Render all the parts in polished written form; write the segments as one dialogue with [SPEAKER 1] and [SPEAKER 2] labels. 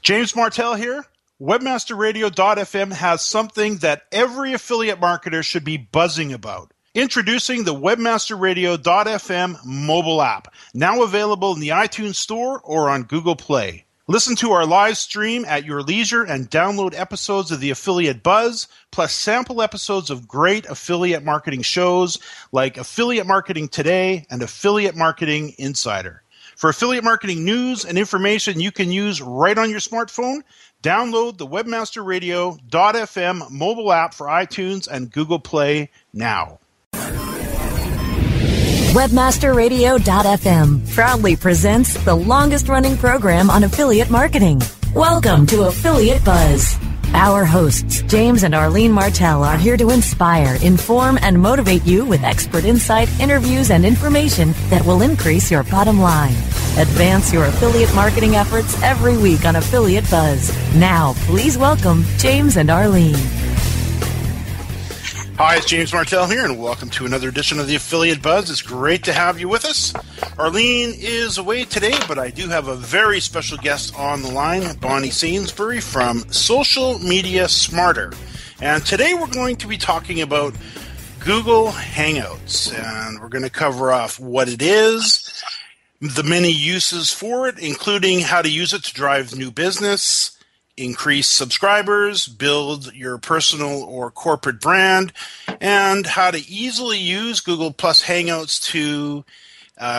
[SPEAKER 1] James Martell here. Webmasterradio.fm has something that every affiliate marketer should be buzzing about. Introducing the Webmasterradio.fm mobile app, now available in the iTunes Store or on Google Play. Listen to our live stream at your leisure and download episodes of the Affiliate Buzz, plus sample episodes of great affiliate marketing shows like Affiliate Marketing Today and Affiliate Marketing Insider. For affiliate marketing news and information you can use right on your smartphone, download the Webmasterradio.fm mobile app for iTunes and Google Play now.
[SPEAKER 2] Webmasterradio.fm proudly presents the longest-running program on affiliate marketing. Welcome to Affiliate Buzz. Our hosts, James and Arlene Martell, are here to inspire, inform, and motivate you with expert insight, interviews, and information that will increase your bottom line. Advance your affiliate marketing efforts every week on Affiliate Buzz. Now, please welcome James and Arlene.
[SPEAKER 1] Hi, it's James Martell here, and welcome to another edition of the Affiliate Buzz. It's great to have you with us. Arlene is away today, but I do have a very special guest on the line, Bonnie Sainsbury from Social Media Smarter. And today we're going to be talking about Google Hangouts, and we're going to cover off what it is, the many uses for it, including how to use it to drive new business, increase subscribers, build your personal or corporate brand, and how to easily use Google Plus Hangouts to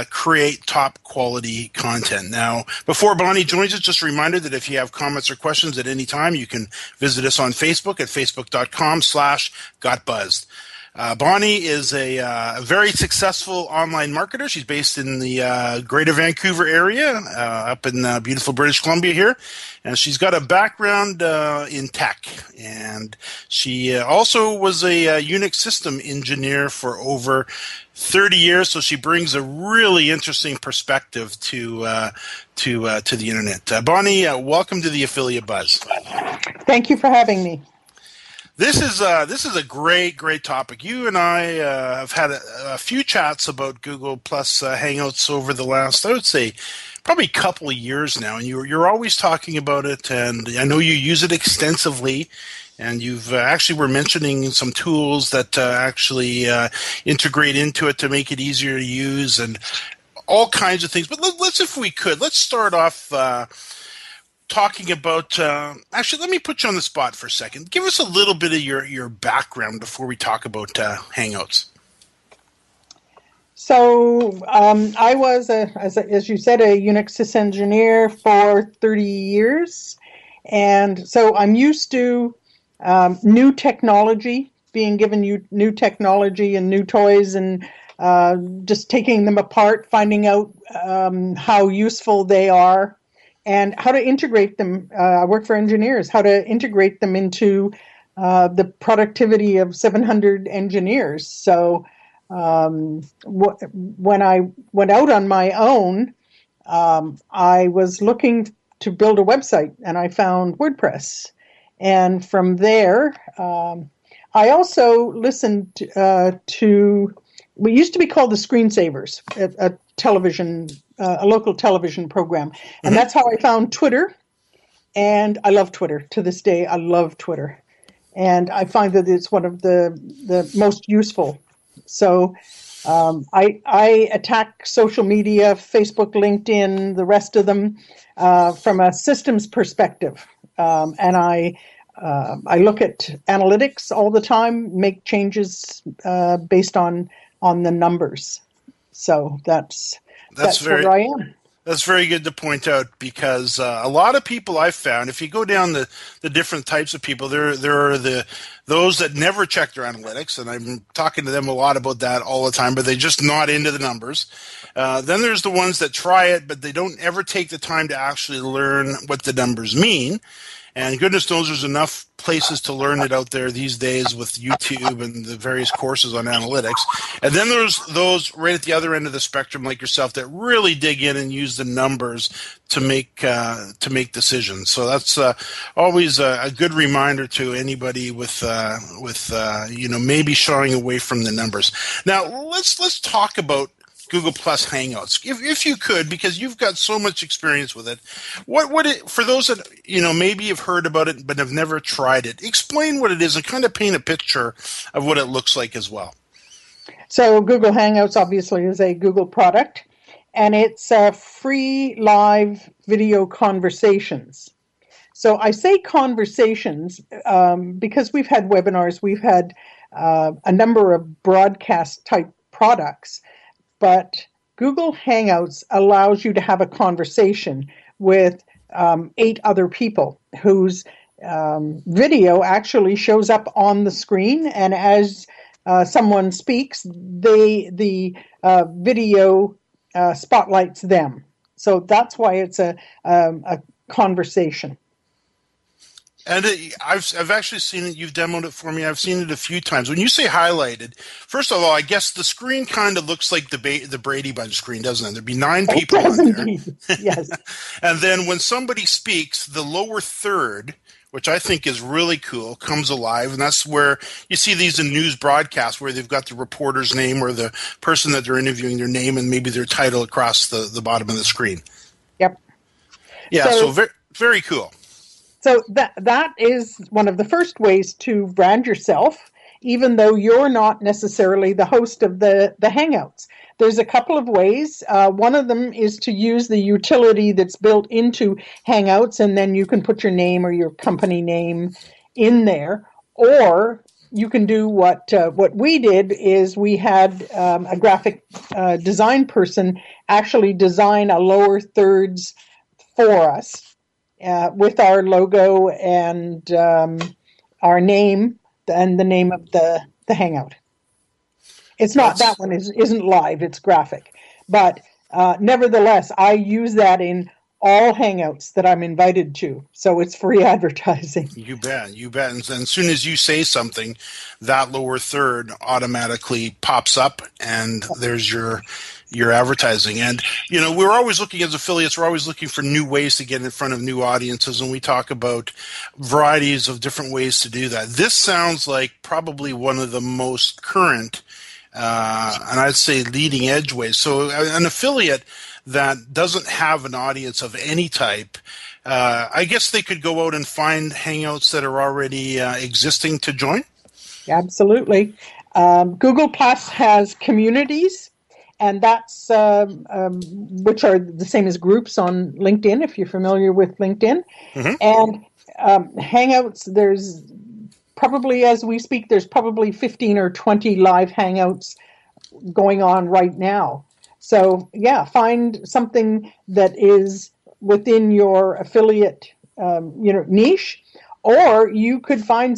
[SPEAKER 1] create top quality content. Now, before Bonnie joins us, just a reminder that if you have comments or questions at any time, you can visit us on Facebook at facebook.com/gotbuzzed. Bonnie is a very successful online marketer. She's based in the Greater Vancouver area, up in beautiful British Columbia here. And she's got a background in tech. And she also was a Unix system engineer for over 30 years. So she brings a really interesting perspective to the internet. Bonnie, welcome to the Affiliate Buzz.
[SPEAKER 3] Thank you for having me.
[SPEAKER 1] This is a great topic. You and I have had a few chats about Google Plus Hangouts over the last, I would say, probably couple of years now, and you're always talking about it, and I know you use it extensively, and you've actually were mentioning some tools that actually integrate into it to make it easier to use, and all kinds of things. But let's start off talking about, actually, let me put you on the spot for a second. Give us a little bit of your background before we talk about Hangouts.
[SPEAKER 3] So I was, as you said, a Unix sysengineer for 30 years. And so I'm used to new technology, being given new technology and new toys, and just taking them apart, finding out how useful they are, and how to integrate them. I work for engineers, how to integrate them into the productivity of 700 engineers. So when I went out on my own, I was looking to build a website, and I found WordPress. And from there, I also listened to what used to be called the Screensavers, a local television program. And that's how I found Twitter. And I love Twitter. To this day, I love Twitter. And I find that it's one of the most useful. So I attack social media, Facebook, LinkedIn, the rest of them, from a systems perspective. And I look at analytics all the time, make changes based on the numbers. So that's where I am.
[SPEAKER 1] That's very good to point out, because a lot of people I've found, if you go down the different types of people, there are those that never check their analytics, and I'm talking to them a lot about that all the time, but they're just not into the numbers. Then there's the ones that try it, but they don't ever take the time to actually learn what the numbers mean. And goodness knows there's enough places to learn it out there these days with YouTube and the various courses on analytics. And then there's those right at the other end of the spectrum, like yourself, that really dig in and use the numbers to make decisions. So that's always a good reminder to anybody with maybe shying away from the numbers. Now let's talk about Google Plus Hangouts. If you could, because you've got so much experience with it, what would it, for those that maybe have heard about it but have never tried it, explain what it is and kind of paint a picture of what it looks like as well.
[SPEAKER 3] So Google Hangouts obviously is a Google product, and it's free live video conversations. So I say conversations because we've had webinars, we've had a number of broadcast type products, but Google Hangouts allows you to have a conversation with 8 other people whose video actually shows up on the screen, and as someone speaks, the video spotlights them. So that's why it's a conversation.
[SPEAKER 1] And I've actually seen it. You've demoed it for me. I've seen it a few times. When you say highlighted, first of all, I guess the screen kind of looks like the Brady Bunch screen, doesn't it? There'd be 9 people on there.
[SPEAKER 3] Yes.
[SPEAKER 1] And then when somebody speaks, the lower third, which I think is really cool, comes alive. And that's where you see these in news broadcasts where they've got the reporter's name or the person that they're interviewing, their name and maybe their title across the bottom of the screen.
[SPEAKER 3] Yep.
[SPEAKER 1] Yeah, so very, very cool.
[SPEAKER 3] So that is one of the first ways to brand yourself, even though you're not necessarily the host of the Hangouts. There's a couple of ways. One of them is to use the utility that's built into Hangouts, and then you can put your name or your company name in there. Or you can do what we did is we had a graphic design person actually design a lower thirds for us. With our logo and our name and the name of the Hangout. It's not, that one isn't live, it's graphic. But nevertheless, I use that in all Hangouts that I'm invited to. So it's free advertising. You bet.
[SPEAKER 1] And as soon as you say something, that lower third automatically pops up and there's your advertising. And, we're always looking as affiliates, we're always looking for new ways to get in front of new audiences. And we talk about varieties of different ways to do that. This sounds like probably one of the most current, and I'd say leading edge ways. So an affiliate that doesn't have an audience of any type, I guess they could go out and find Hangouts that are already existing to join?
[SPEAKER 3] Absolutely. Google Plus has communities, and that's which are the same as groups on LinkedIn, if you're familiar with LinkedIn. Mm-hmm. And Hangouts, there's probably, as we speak, there's probably 15 or 20 live Hangouts going on right now. So, find something that is within your affiliate, niche, or you could find,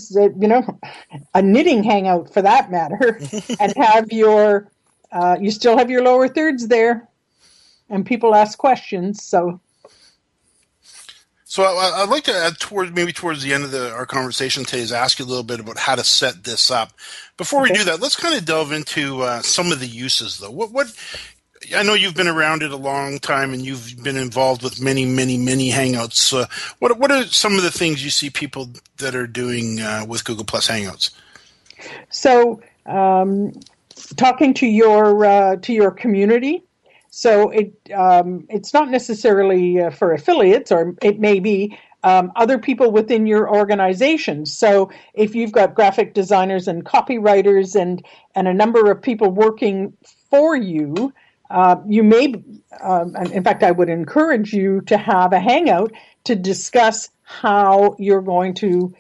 [SPEAKER 3] a knitting Hangout for that matter, and have your, you still have your lower thirds there, and people ask questions. So
[SPEAKER 1] I'd like to add towards the end of our conversation today is ask you a little bit about how to set this up. Before we do that, let's kind of delve into some of the uses, though. What I know you've been around it a long time, and you've been involved with many, many, many Hangouts. What are some of the things you see people that are doing with Google Plus Hangouts?
[SPEAKER 3] So, talking to your community. So it's not necessarily for affiliates, or it may be other people within your organization. So if you've got graphic designers and copywriters and a number of people working for you, you may, in fact, I would encourage you to have a Hangout to discuss how you're going to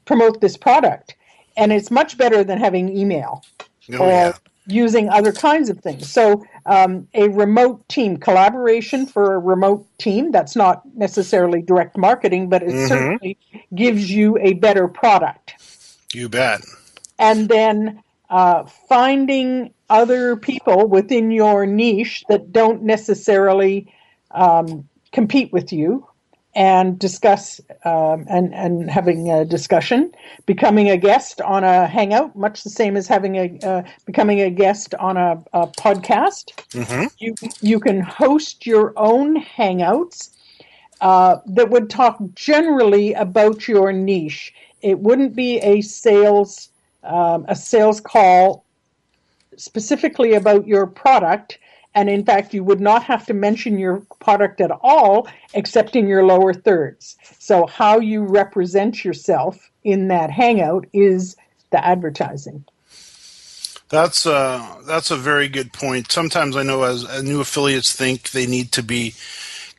[SPEAKER 3] promote this product. And it's much better than having email or using other kinds of things. So a remote team, collaboration for a remote team, that's not necessarily direct marketing, but it certainly gives you a better product.
[SPEAKER 1] You bet.
[SPEAKER 3] And then finding other people within your niche that don't necessarily compete with you and discuss and having a discussion, becoming a guest on a Hangout, much the same as having becoming a guest on a podcast. Mm-hmm. You can host your own Hangouts that would talk generally about your niche. It wouldn't be a sales call specifically about your product, And in fact, you would not have to mention your product at all, except in your lower thirds. So how you represent yourself in that Hangout is the advertising.
[SPEAKER 1] That's a very good point. Sometimes I know as new affiliates think they need to be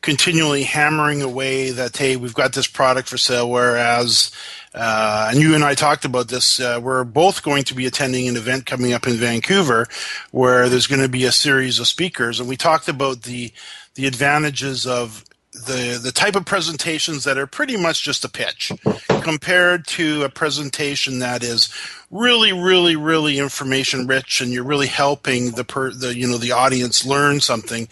[SPEAKER 1] continually hammering away that, hey, we've got this product for sale, whereas, and you and I talked about this, we're both going to be attending an event coming up in Vancouver where there's going to be a series of speakers, and we talked about the advantages of the type of presentations that are pretty much just a pitch compared to a presentation that is really, really, really information rich, and you're really helping the audience learn something.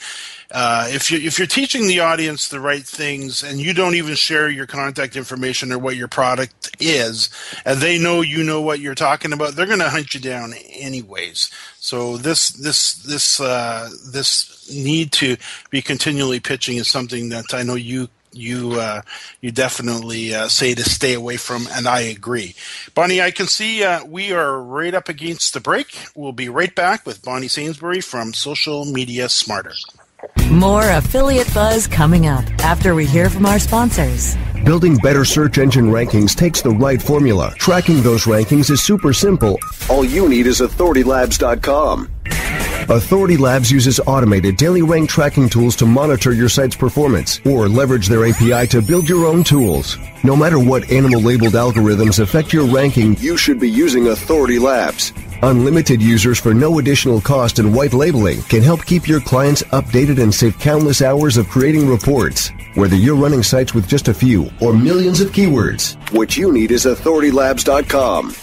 [SPEAKER 1] If you're teaching the audience the right things and you don't even share your contact information or what your product is, and they know you know what you're talking about, they're going to hunt you down anyways. So this need to be continually pitching is something that I know you definitely say to stay away from, and I agree. Bonnie, I can see we are right up against the break. We'll be right back with Bonnie Sainsbury from Social Media Smarter.
[SPEAKER 2] More affiliate buzz coming up after we hear from our sponsors.
[SPEAKER 4] Building better search engine rankings takes the right formula. Tracking those rankings is super simple. All you need is authoritylabs.com. Authority Labs uses automated daily rank tracking tools to monitor your site's performance, or leverage their API to build your own tools. No matter what animal-labeled algorithms affect your ranking, you should be using Authority Labs. Unlimited users for no additional cost and white labeling can help keep your clients updated and save countless hours of creating reports. Whether you're running sites with just a few or millions of keywords, what you need is authoritylabs.com.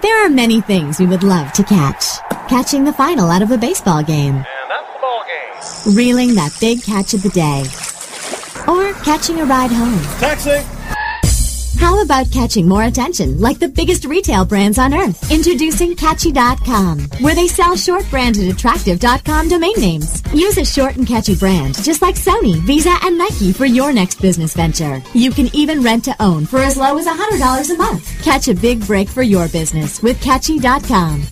[SPEAKER 5] There are many things we would love to catch. Catching the final out of a baseball game.
[SPEAKER 6] And that's the ball game.
[SPEAKER 5] Reeling that big catch of the day. Or catching a ride home.
[SPEAKER 6] Taxi!
[SPEAKER 5] How about catching more attention like the biggest retail brands on earth? Introducing Catchy.com, where they sell short-branded attractive.com domain names. Use a short and catchy brand, just like Sony, Visa, and Nike for your next business venture. You can even rent to own for as low as $100 a month. Catch a big break for your business with Catchy.com.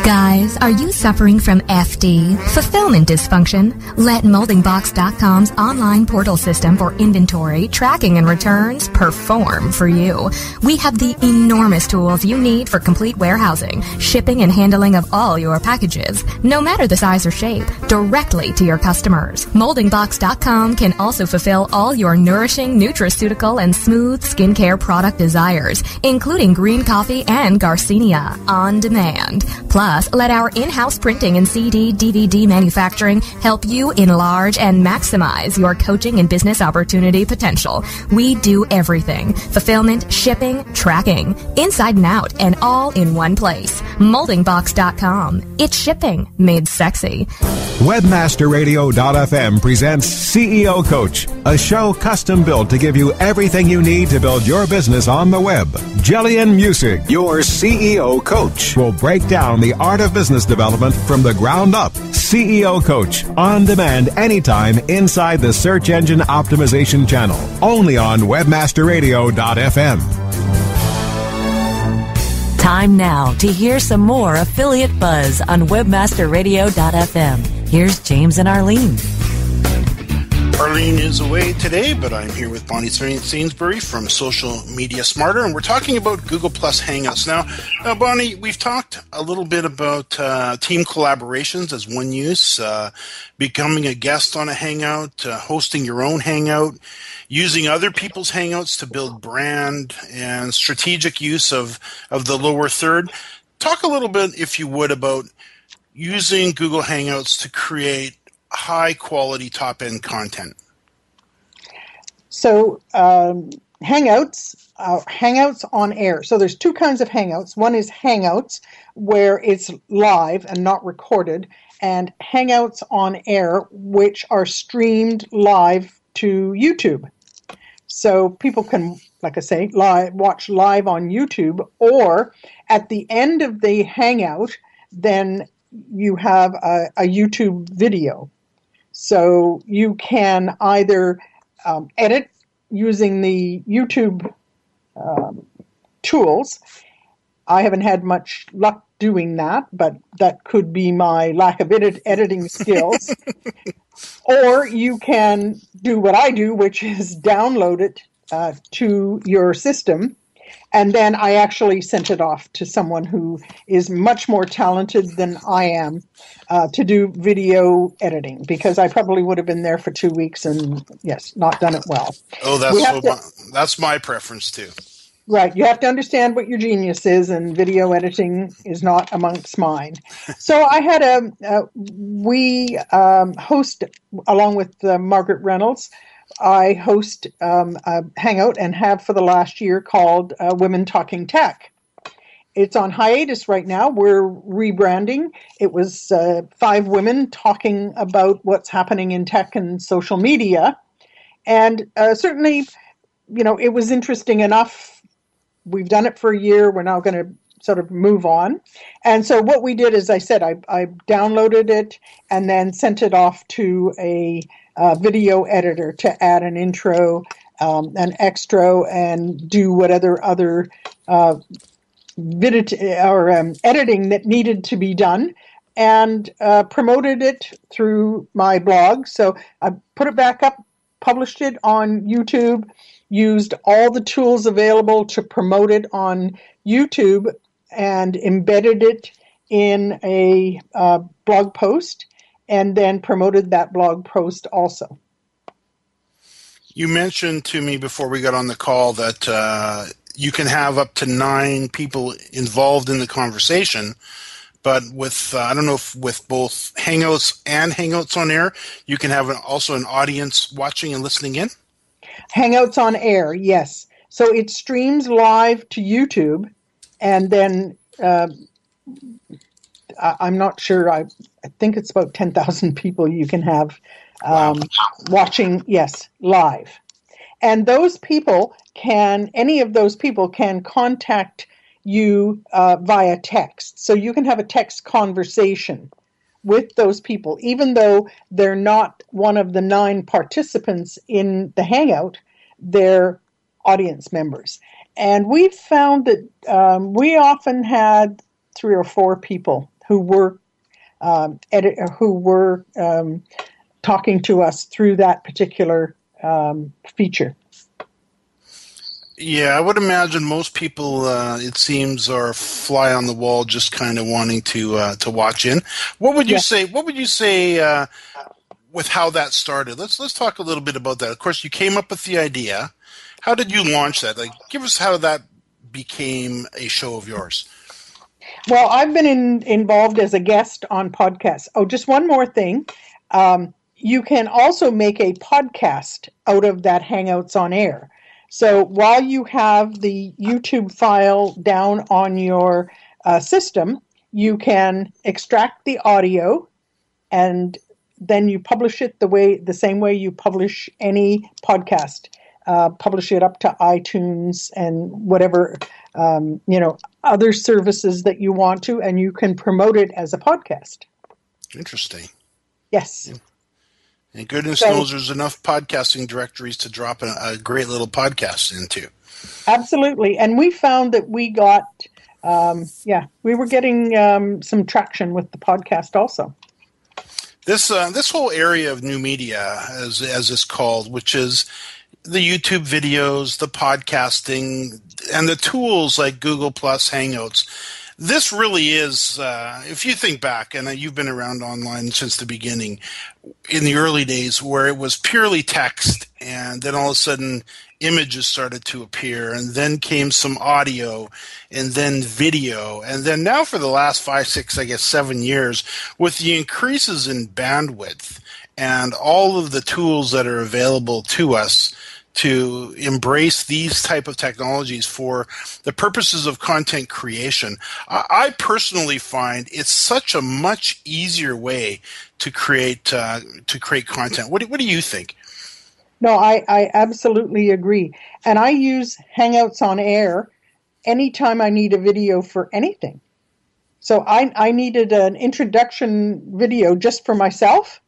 [SPEAKER 7] Guys, are you suffering from FD, fulfillment dysfunction? Let moldingbox.com's online portal system for inventory, tracking, and returns perform for you. We have the enormous tools you need for complete warehousing, shipping, and handling of all your packages, no matter the size or shape, directly to your customers. Moldingbox.com can also fulfill all your nourishing, nutraceutical, and smooth skincare product desires, including green coffee and Garcinia on demand. Plus, let our in-house printing and CD, DVD manufacturing help you enlarge and maximize your coaching and business opportunity potential. We do everything. Fulfillment, shipping, tracking, inside and out, and all in one place. Moldingbox.com. It's shipping made sexy.
[SPEAKER 8] Webmasterradio.fm presents CEO Coach, a show custom built to give you everything you need to build your business on the web. Jillian Muessig, your CEO Coach, will break down the art of business development from the ground up. CEO Coach, on demand anytime inside the Search Engine Optimization channel. Only on Webmasterradio.fm.
[SPEAKER 2] Time now to hear some more affiliate buzz on webmasterradio.fm. Here's James and Arlene.
[SPEAKER 1] Arlene is away today, but I'm here with Bonnie Sainsbury from Social Media Smarter, and we're talking about Google Plus Hangouts. Now, Bonnie, we've talked a little bit about team collaborations as one use, becoming a guest on a Hangout, hosting your own Hangout, using other people's Hangouts to build brand, and strategic use of the lower third. Talk a little bit, if you would, about using Google Hangouts to create high-quality, top-end content.
[SPEAKER 3] So Hangouts on air. So there's two kinds of Hangouts. One is Hangouts, where it's live and not recorded, and Hangouts on air, which are streamed live to YouTube. So people can, like I say, watch live on YouTube, or at the end of the Hangout, then you have a YouTube video. So you can either edit using the YouTube tools. I haven't had much luck doing that, but that could be my lack of editing skills. Or you can do what I do, which is download it to your system. And then I actually sent it off to someone who is much more talented than I am to do video editing, because I probably would have been there for 2 weeks and, yes, not done it well.
[SPEAKER 1] Oh, that's my preference too.
[SPEAKER 3] Right. You have to understand what your genius is, and video editing is not amongst mine. So I had we host, along with Margaret Reynolds, I host a hangout and have for the last year called Women Talking Tech. It's on hiatus right now. We're rebranding. It was 5 women talking about what's happening in tech and social media. And certainly, it was interesting enough. We've done it for a year. We're now going to sort of move on. And so what we did, as I said, I downloaded it and then sent it off to a video editor to add an intro, an extra, and do whatever other editing that needed to be done, and promoted it through my blog. So I put it back up, published it on YouTube, used all the tools available to promote it on YouTube, and embedded it in a blog post, and then promoted that blog post also.
[SPEAKER 1] You mentioned to me before we got on the call that you can have up to 9 people involved in the conversation, but with, I don't know if with both Hangouts and Hangouts on Air, you can have also an audience watching and listening in?
[SPEAKER 3] Hangouts on Air, yes. So it streams live to YouTube, and then I'm not sure, I think it's about 10,000 people you can have watching, yes, live. And those people any of those people can contact you via text. So you can have a text conversation with those people, even though they're not one of the 9 participants in the Hangout, they're audience members. And we found that we often had 3 or 4 people who were talking to us through that particular feature.
[SPEAKER 1] Yeah, I would imagine most people, it seems, are fly on the wall, just kind of wanting to watch in. What would you say? What would you say with how that started? Let's talk a little bit about that. Of course, you came up with the idea. How did you launch that? Like, give us how that became a show of yours.
[SPEAKER 3] Well, I've been involved as a guest on podcasts. Oh, just one more thing. You can also make a podcast out of that Hangouts on Air. So while you have the YouTube file down on your system, you can extract the audio, and then you publish it the same way you publish any podcast. Publish it up to iTunes and whatever other services that you want to, and you can promote it as a podcast.
[SPEAKER 1] Interesting.
[SPEAKER 3] Yes.
[SPEAKER 1] Yeah. And goodness knows there's enough podcasting directories to drop a great little podcast into.
[SPEAKER 3] Absolutely. And we found that we got, we were getting some traction with the podcast also.
[SPEAKER 1] This whole area of new media, as it's called, which is the YouTube videos, the podcasting, and the tools like Google Plus Hangouts, this really is, if you think back, and you've been around online since the beginning, in the early days where it was purely text, and then all of a sudden images started to appear, and then came some audio, and then video, and then now for the last 5, 6, I guess 7 years, with the increases in bandwidth and all of the tools that are available to us to embrace these type of technologies for the purposes of content creation, I personally find it's such a much easier way to create content. What do you think?
[SPEAKER 3] No, I absolutely agree. And I use Hangouts on Air anytime I need a video for anything. So I needed an introduction video just for myself,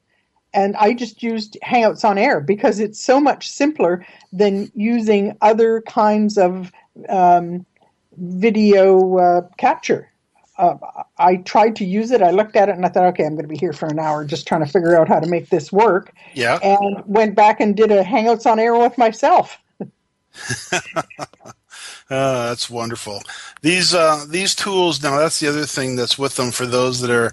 [SPEAKER 3] and I just used Hangouts on Air because it's so much simpler than using other kinds of video capture. I tried to use it. I looked at it and I thought, okay, I'm going to be here for an hour just trying to figure out how to make this work.
[SPEAKER 1] Yeah.
[SPEAKER 3] And went back and did a Hangouts on Air with myself.
[SPEAKER 1] That's wonderful. These tools, now that's the other thing that's with them for those that are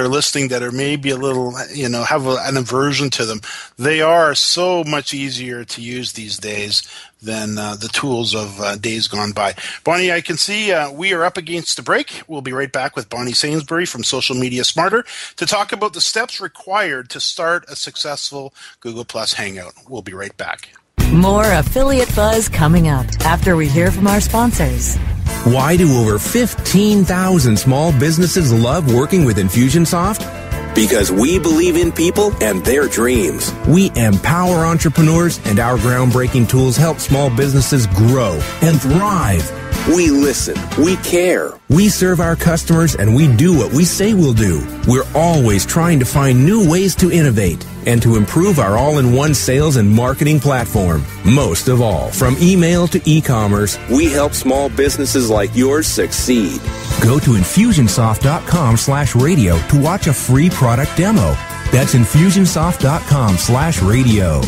[SPEAKER 1] listening that are maybe a little, have an aversion to them. They are so much easier to use these days than the tools of days gone by. Bonnie, I can see we are up against the break. We'll be right back with Bonnie Sainsbury from Social Media Smarter to talk about the steps required to start a successful Google Plus Hangout. We'll be right back.
[SPEAKER 2] More Affiliate Buzz coming up after we hear from our sponsors.
[SPEAKER 9] Why do over 15,000 small businesses love working with Infusionsoft? Because we believe in people and their dreams. We empower entrepreneurs, and our groundbreaking tools help small businesses grow and thrive. We listen. We care. We serve our customers, and we do what we say we'll do. We're always trying to find new ways to innovate and to improve our all-in-one sales and marketing platform. Most of all, from email to e-commerce, we help small businesses like yours succeed. Go to Infusionsoft.com/radio to watch a free product demo. That's Infusionsoft.com/radio.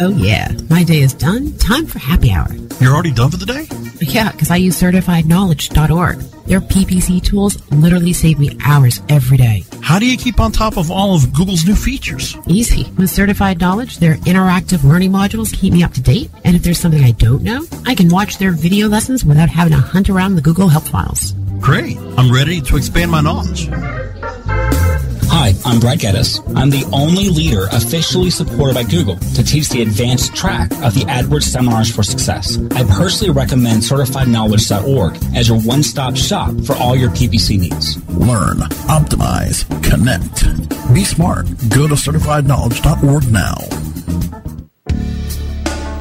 [SPEAKER 10] Oh yeah, my day is done. Time for happy hour.
[SPEAKER 11] You're already done for the day?
[SPEAKER 10] Yeah, because I use CertifiedKnowledge.org. Their PPC tools literally save me hours every day.
[SPEAKER 11] How do you keep on top of all of Google's new features?
[SPEAKER 10] Easy. With Certified Knowledge, their interactive learning modules keep me up to date. And if there's something I don't know, I can watch their video lessons without having to hunt around the Google Help files.
[SPEAKER 11] Great. I'm ready to expand my knowledge.
[SPEAKER 12] Hi, I'm Brad Geddes. I'm the only leader officially supported by Google to teach the advanced track of the AdWords Seminars for Success. I personally recommend CertifiedKnowledge.org as your one-stop shop for all your PPC needs.
[SPEAKER 11] Learn, optimize, connect. Be smart. Go to CertifiedKnowledge.org now.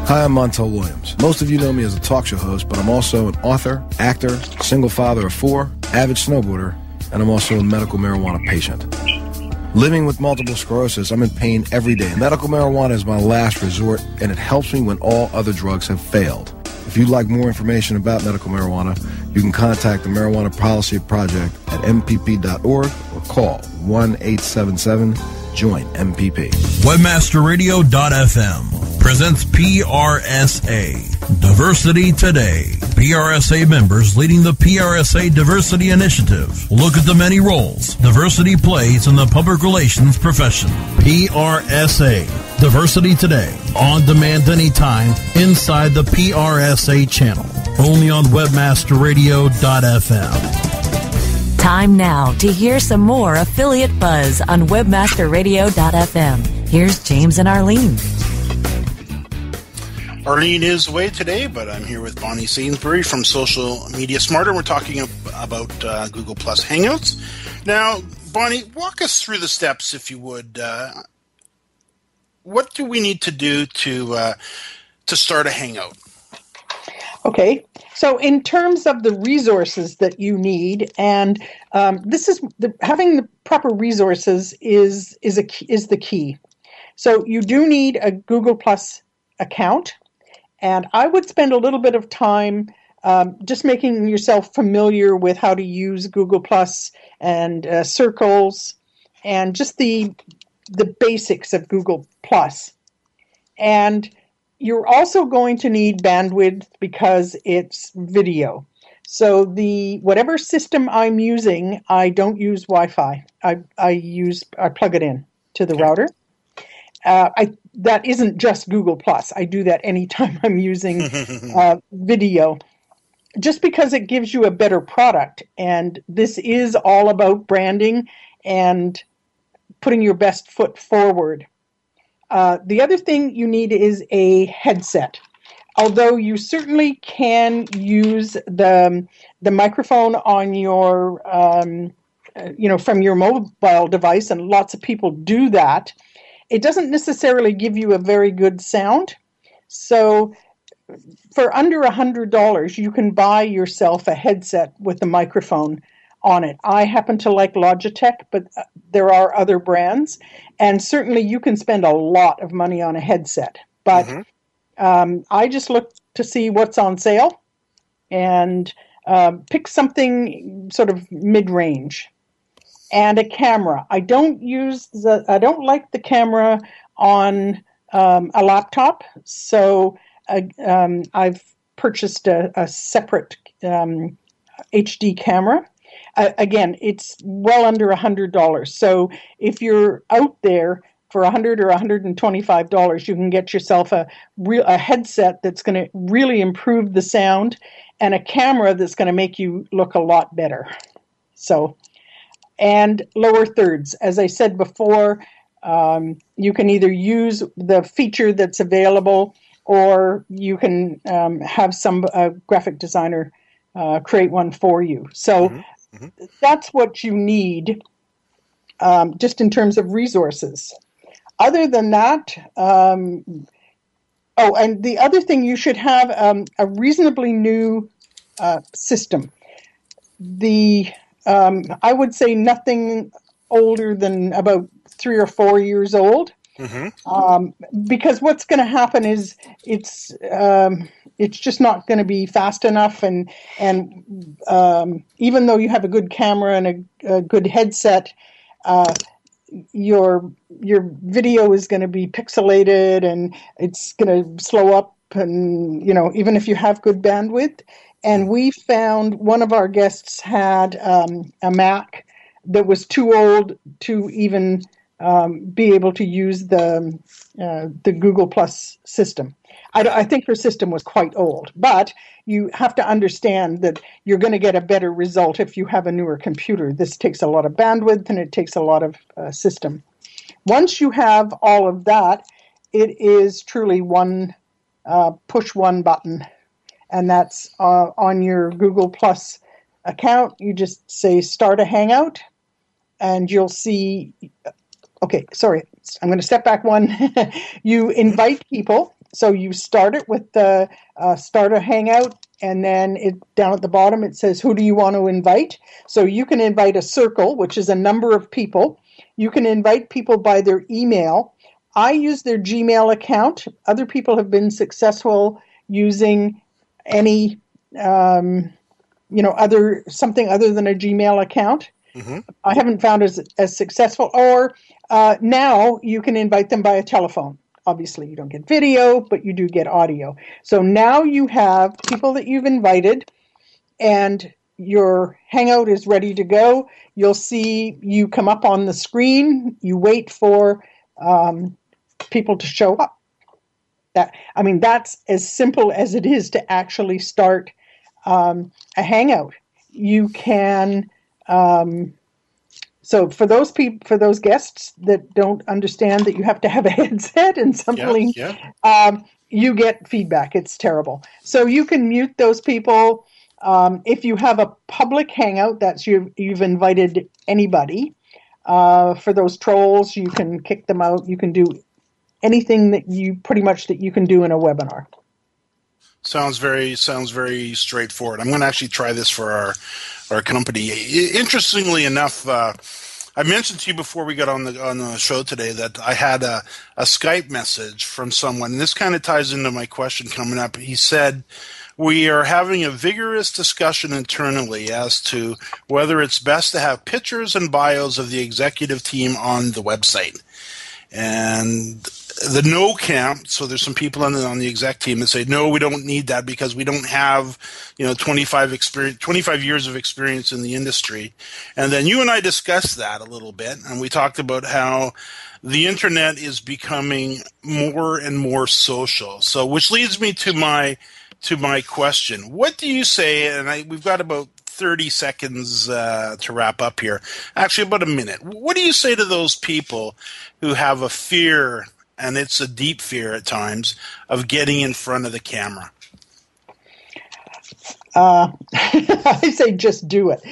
[SPEAKER 13] Hi, I'm Montel Williams. Most of you know me as a talk show host, but I'm also an author, actor, single father of 4, avid snowboarder, and I'm also a medical marijuana patient. Living with multiple sclerosis, I'm in pain every day. Medical marijuana is my last resort, and it helps me when all other drugs have failed. If you'd like more information about medical marijuana, you can contact the Marijuana Policy Project at mpp.org or call 1-877-JOIN-MPP.
[SPEAKER 14] Webmasterradio.fm presents PRSA, Diversity Today. PRSA members leading the PRSA Diversity Initiative. Look at the many roles diversity plays in the public relations profession. PRSA, Diversity Today. On demand anytime inside the PRSA channel. Only on webmasterradio.fm.
[SPEAKER 2] Time now to hear some more Affiliate Buzz on webmasterradio.fm. Here's James and Arlene.
[SPEAKER 1] Arlene is away today, but I'm here with Bonnie Sainsbury from Social Media Smarter. We're talking about Google Plus Hangouts. Now, Bonnie, walk us through the steps, if you would. What do we need to do to start a Hangout?
[SPEAKER 3] Okay, so in terms of the resources that you need, and this is having the proper resources is the key. So you do need a Google Plus account. And I would spend a little bit of time just making yourself familiar with how to use Google Plus and circles and just the basics of Google Plus. And you're also going to need bandwidth because it's video. So whatever system I'm using, I don't use Wi-Fi. I plug it in to the router. That isn't just Google Plus. I do that anytime I'm using video, just because it gives you a better product. And this is all about branding and putting your best foot forward. The other thing you need is a headset. Although you certainly can use the microphone on your, from your mobile device, and lots of people do that. It doesn't necessarily give you a very good sound. So for under $100, you can buy yourself a headset with a microphone on it. I happen to like Logitech, but there are other brands. And certainly you can spend a lot of money on a headset. But I just look to see what's on sale. And pick something sort of mid-range. And a camera. I don't like the camera on a laptop, so I've purchased a separate HD camera. Again, it's well under $100. So if you're out there for $100 or $125, you can get yourself a headset that's going to really improve the sound and a camera that's going to make you look a lot better. So. And lower thirds. As I said before, you can either use the feature that's available, or you can have some graphic designer create one for you. So that's what you need, just in terms of resources. Other than that, and the other thing, you should have a reasonably new system. I would say nothing older than about 3 or 4 years old, because what's going to happen is it's just not going to be fast enough, and even though you have a good camera and a good headset, your video is going to be pixelated and it's going to slow up, and even if you have good bandwidth. And we found one of our guests had a Mac that was too old to even be able to use the Google Plus system. I think her system was quite old, but you have to understand that you're going to get a better result if you have a newer computer. This takes a lot of bandwidth and it takes a lot of system. Once you have all of that, it is truly one push one button. And that's on your Google Plus account. You just say start a Hangout, and you'll see. Okay, sorry, I'm going to step back one. You invite people. So you start it with the start a Hangout, and then down at the bottom it says, who do you want to invite? So you can invite a circle, which is a number of people. You can invite people by their email. I use their Gmail account. Other people have been successful using any something other than a Gmail account. I haven't found as successful. Or now you can invite them by a telephone. Obviously you don't get video, but you do get audio. So now you have people that you've invited, and your Hangout is ready to go. You'll see you come up on the screen. You wait for people to show up. That's as simple as it is to actually start a Hangout. You can, so for those guests that don't understand that you have to have a headset and something, you get feedback. It's terrible. So you can mute those people. If you have a public Hangout, that's you've invited anybody. For those trolls, you can kick them out. You can do anything that you can do in a webinar.
[SPEAKER 1] Sounds very straightforward. I'm going to actually try this for our company. Interestingly enough, I mentioned to you before we got on the show today that I had a Skype message from someone, and this kind of ties into my question coming up. He said, we are having a vigorous discussion internally as to whether it's best to have pictures and bios of the executive team on the website. And the no camp, so there's some people on the exec team that say, no, we don't need that because we don't have 25 years of experience in the industry. And then you and I discussed that a little bit, and we talked about how the internet is becoming more and more social. So which leads me to my question. What do you say, and we've got about 30 seconds to wrap up here. Actually, about a minute. What do you say to those people who have a fear, and it's a deep fear at times, of getting in front of the camera?
[SPEAKER 3] I say just do it.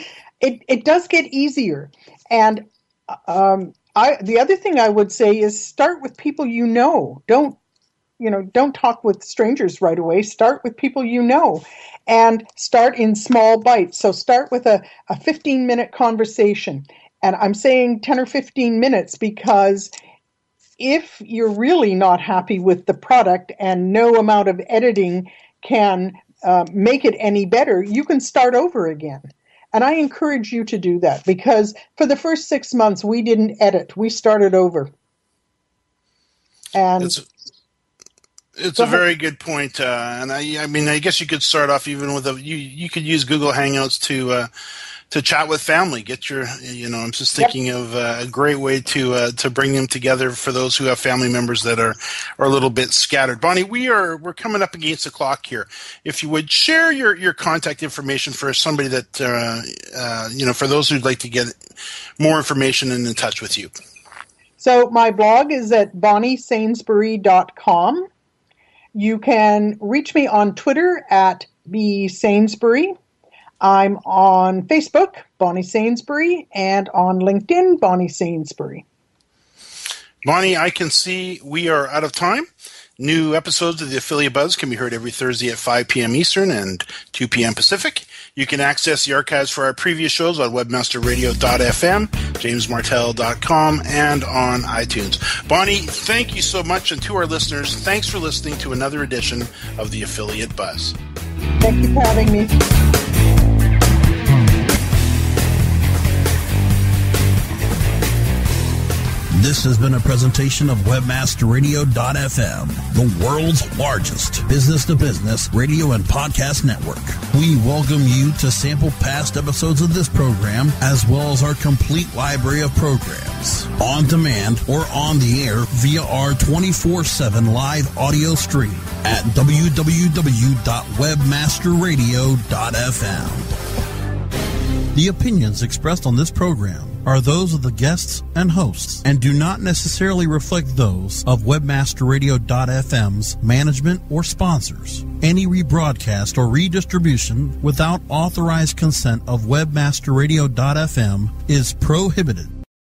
[SPEAKER 3] It does get easier. And the other thing I would say is start with people you know. Don't talk with strangers right away. Start with people you know, and start in small bites. So start with a 15-minute conversation. And I'm saying 10 or 15 minutes because if you're really not happy with the product and no amount of editing can make it any better, you can start over again. And I encourage you to do that, because for the first 6 months, we didn't edit. We started over. And
[SPEAKER 1] it's a very good point. And I mean, I guess you could start off even with you could use Google Hangouts to chat with family. Get your, I'm just thinking of a great way to bring them together for those who have family members that are a little bit scattered. Bonnie, we're coming up against the clock here. If you would share your contact information for somebody that, for those who'd like to get more information and in touch with you.
[SPEAKER 3] So my blog is at bonnie-sainsbury.com. You can reach me on Twitter at @bsainsbury. I'm on Facebook, Bonnie Sainsbury, and on LinkedIn, Bonnie Sainsbury.
[SPEAKER 1] Bonnie, I can see we are out of time. New episodes of the Affiliate Buzz can be heard every Thursday at 5 p.m. Eastern and 2 p.m. Pacific. You can access the archives for our previous shows on webmasterradio.fm, jamesmartell.com, and on iTunes. Bonnie, thank you so much, and to our listeners, thanks for listening to another edition of the Affiliate Buzz.
[SPEAKER 3] Thank you for having me.
[SPEAKER 11] This has been a presentation of webmasterradio.fm, the world's largest business-to-business radio and podcast network. We welcome you to sample past episodes of this program, as well as our complete library of programs, on demand or on the air via our 24/7 live audio stream at www.webmasterradio.fm. The opinions expressed on this program are those of the guests and hosts and do not necessarily reflect those of webmasterradio.fm's management or sponsors. Any rebroadcast or redistribution without authorized consent of webmasterradio.fm is prohibited.